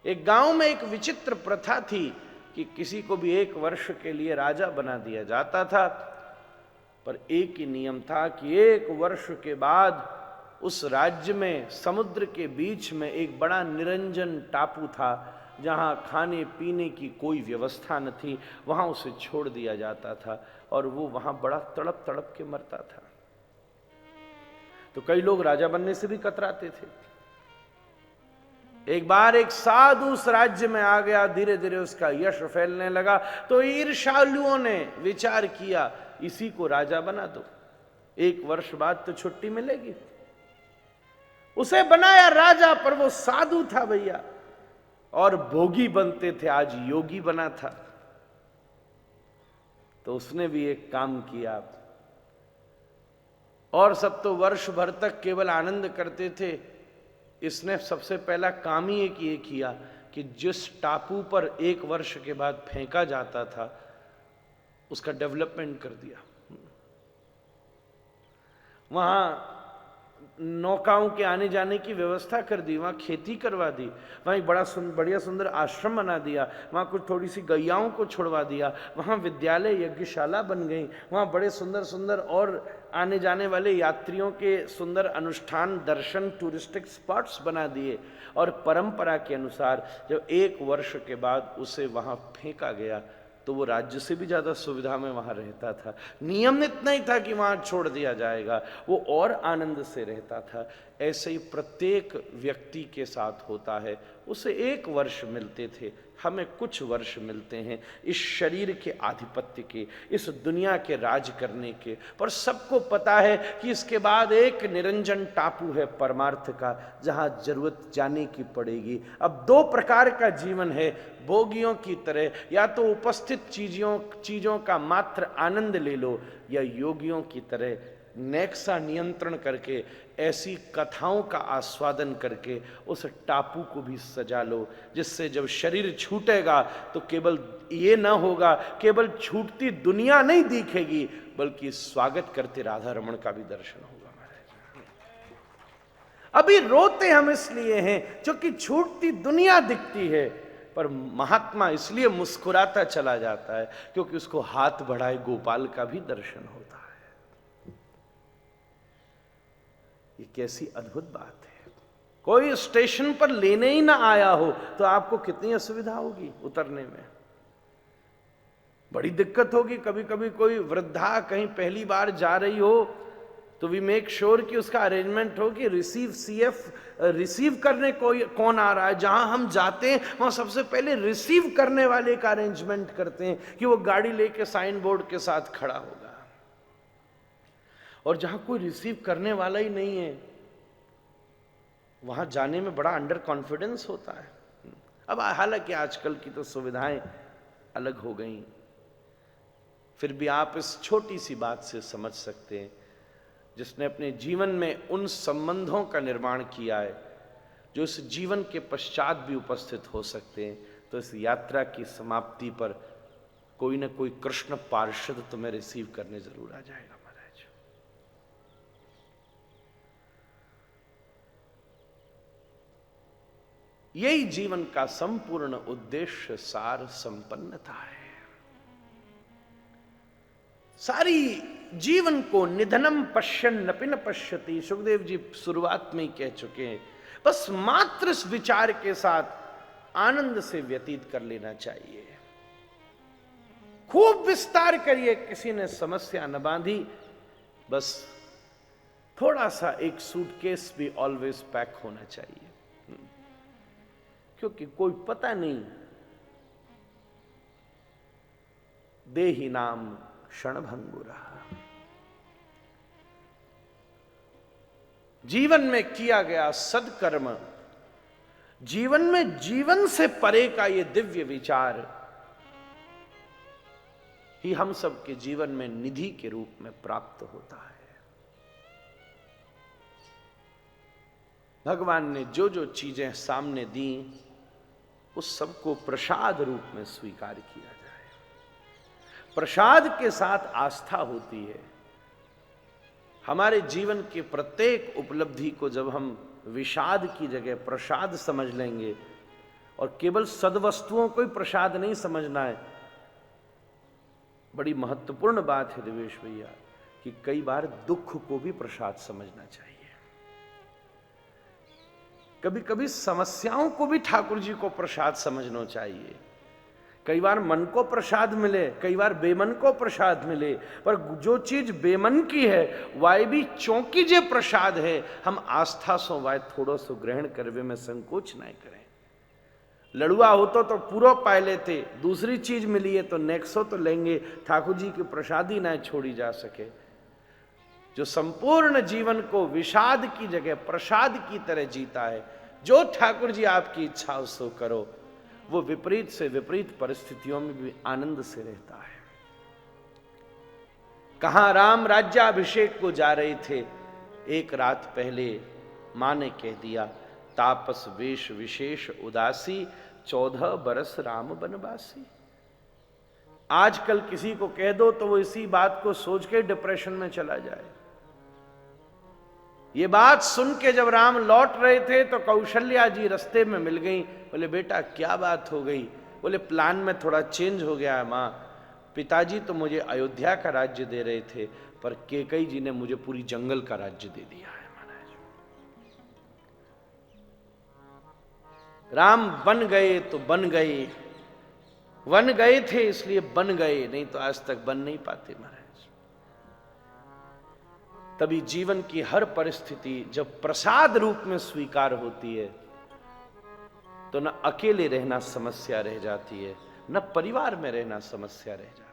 एक गांव में एक विचित्र प्रथा थी कि किसी को भी 1 वर्ष के लिए राजा बना दिया जाता था, पर एक ही नियम था कि 1 वर्ष के बाद उस राज्य में समुद्र के बीच में एक बड़ा निरंजन टापू था, जहां खाने पीने की कोई व्यवस्था न थी, वहां उसे छोड़ दिया जाता था और वो वहां बड़ा तड़प तड़प के मरता था। तो कई लोग राजा बनने से भी कतराते थे। एक बार एक साधु उस राज्य में आ गया, धीरे धीरे उसका यश फैलने लगा, तो ईर्ष्यालुओं ने विचार किया इसी को राजा बना दो, 1 वर्ष बाद तो छुट्टी मिलेगी। उसे बनाया राजा, पर वो साधु था भैया, और भोगी बनते थे, आज योगी बना था। तो उसने भी एक काम किया, और सब तो वर्ष भर तक केवल आनंद करते थे। इसने सबसे पहला काम ही ये किया कि जिस टापू पर 1 वर्ष के बाद फेंका जाता था उसका डेवलपमेंट कर दिया। वहां नौकाओं के आने जाने की व्यवस्था कर दी, वहां खेती करवा दी, वहां एक बढ़िया सुंदर आश्रम बना दिया, वहां कुछ थोड़ी सी गैयाओं को छुड़वा दिया, वहां विद्यालय यज्ञशाला बन गई, वहां बड़े सुंदर सुंदर और आने जाने वाले यात्रियों के सुंदर अनुष्ठान, दर्शन, टूरिस्टिक स्पॉट्स बना दिए। और परंपरा के अनुसार जब 1 वर्ष के बाद उसे वहां फेंका गया तो वो राज्य से भी ज्यादा सुविधा में वहां रहता था। नियम इतना ही था कि वहां छोड़ दिया जाएगा, वो और आनंद से रहता था। ऐसे ही प्रत्येक व्यक्ति के साथ होता है, उसे 1 वर्ष मिलते थे, हमें कुछ वर्ष मिलते हैं इस शरीर के आधिपत्य के, इस दुनिया के राज करने के। पर सबको पता है कि इसके बाद एक निरंजन टापू है परमार्थ का, जहां जरूरत जाने की पड़ेगी। अब 2 प्रकार का जीवन है, भोगियों की तरह, या तो उपस्थित चीजों का मात्र आनंद ले लो, या योगियों की तरह नेक्सा नियंत्रण करके, ऐसी कथाओं का आस्वादन करके उस टापू को भी सजा लो, जिससे जब शरीर छूटेगा तो केवल ये ना होगा, केवल छूटती दुनिया नहीं दिखेगी, बल्कि स्वागत करते राधा रमण का भी दर्शन होगा। अभी रोते हम इसलिए हैं क्योंकि छूटती दुनिया दिखती है, पर महात्मा इसलिए मुस्कुराता चला जाता है क्योंकि उसको हाथ बढ़ाए गोपाल का भी दर्शन होता है। ये कैसी अद्भुत बात है। कोई स्टेशन पर लेने ही ना आया हो तो आपको कितनी असुविधा होगी उतरने में, बड़ी दिक्कत होगी। कभी कभी कोई वृद्धा कहीं पहली बार जा रही हो तो वी मेक श्योर कि उसका अरेंजमेंट हो कि रिसीव करने कोई कौन आ रहा है। जहां हम जाते हैं वहां सबसे पहले रिसीव करने वाले का अरेंजमेंट करते हैं कि वो गाड़ी लेके साइन बोर्ड के साथ खड़ा होगा। और जहां कोई रिसीव करने वाला ही नहीं है वहां जाने में बड़ा अंडर कॉन्फिडेंस होता है। अब हालांकि आजकल की तो सुविधाएं अलग हो गई, फिर भी आप इस छोटी सी बात से समझ सकते हैं, जिसने अपने जीवन में उन संबंधों का निर्माण किया है जो इस जीवन के पश्चात भी उपस्थित हो सकते हैं। तो इस यात्रा की समाप्ति पर कोई ना कोई कृष्ण पार्षद तुम्हें रिसीव करने जरूर आ जाएगा महाराज। यही जीवन का संपूर्ण उद्देश्य, सार, संपन्नता है। सारी जीवन को निधनम पश्यन नपि न पश्यति, सुखदेव जी शुरुआत में ही कह चुके हैं। बस मात्र इस विचार के साथ आनंद से व्यतीत कर लेना चाहिए। खूब विस्तार करिए, किसी ने समस्या न बांधी, बस थोड़ा सा एक सूटकेस भी ऑलवेज पैक होना चाहिए, क्योंकि कोई पता नहीं देहि नाम क्षणभंगुरा। जीवन में किया गया सदकर्म, जीवन में जीवन से परे का ये दिव्य विचार ही हम सब के जीवन में निधि के रूप में प्राप्त होता है। भगवान ने जो जो चीजें सामने दी उस सबको प्रसाद रूप में स्वीकार किया जाए। प्रसाद के साथ आस्था होती है। हमारे जीवन के प्रत्येक उपलब्धि को जब हम विषाद की जगह प्रसाद समझ लेंगे, और केवल सद्वस्तुओं को ही प्रसाद नहीं समझना है। बड़ी महत्वपूर्ण बात है देवेश भैया कि कई बार दुख को भी प्रसाद समझना चाहिए। कभी कभी समस्याओं को भी ठाकुर जी को प्रसाद समझना चाहिए। कई बार मन को प्रसाद मिले, कई बार बेमन को प्रसाद मिले, पर जो चीज बेमन की है वह भी चौंकी जे प्रसाद है, हम आस्था सो वाय थोड़ो सो ग्रहण करवे में संकोच नहीं करें। लड़ुआ होतो तो पूरा पाए लेते, दूसरी चीज मिली है तो नेक्सो तो लेंगे, ठाकुर जी की प्रसादी ना छोड़ी जा सके। जो संपूर्ण जीवन को विषाद की जगह प्रसाद की तरह जीता है, जो ठाकुर जी आपकी इच्छा सो करो, वो विपरीत से विपरीत परिस्थितियों में भी आनंद से रहता है। कहां राम राज्याभिषेक को जा रहे थे, एक रात पहले मां ने कह दिया, तापस वेश विशेष उदासी, 14 बरस राम बनवासी। आजकल किसी को कह दो तो वो इसी बात को सोच के डिप्रेशन में चला जाए। ये बात सुन के जब राम लौट रहे थे तो कौशल्या जी रास्ते में मिल गई। बोले बेटा क्या बात हो गई? बोले प्लान में थोड़ा चेंज हो गया है माँ। पिताजी तो मुझे अयोध्या का राज्य दे रहे थे, पर कैकेयी जी ने मुझे पूरी जंगल का राज्य दे दिया है महाराज। राम बन गए तो बन गए, बन गए थे इसलिए बन गए, नहीं तो आज तक बन नहीं पाते महाराज। तभी जीवन की हर परिस्थिति जब प्रसाद रूप में स्वीकार होती है तो न अकेले रहना समस्या रह जाती है, न परिवार में रहना समस्या रह जाती है।